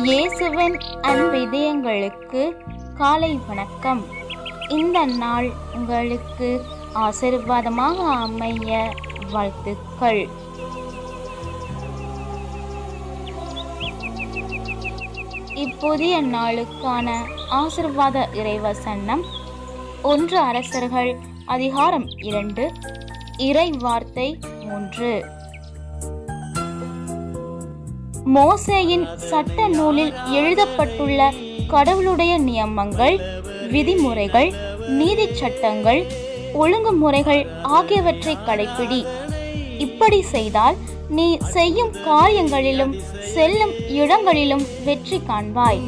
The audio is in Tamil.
இயேசுவின் அன்பிதயங்களுக்கு காலை வணக்கம். இந்த நாள் உங்களுக்கு ஆசீர்வாதமாக அமைய வாழ்த்துக்கள். இப்புதிய நாளுக்கான ஆசீர்வாத இறைவசனம் 1 அரசர்கள் அதிகாரம் 2 இறை வார்த்தை 3. மோசேயின் சட்ட நூலில் எழுதப்பட்டுள்ள கடவுளுடைய நியமங்கள், விதிமுறைகள், நீதி சட்டங்கள், ஒழுங்குமுறைகள் ஆகியவற்றை கடைப்பிடி. இப்படி செய்தால் நீ செய்யும் காரியங்களிலும் செல்லும் இடங்களிலும் வெற்றி காண்பாய்.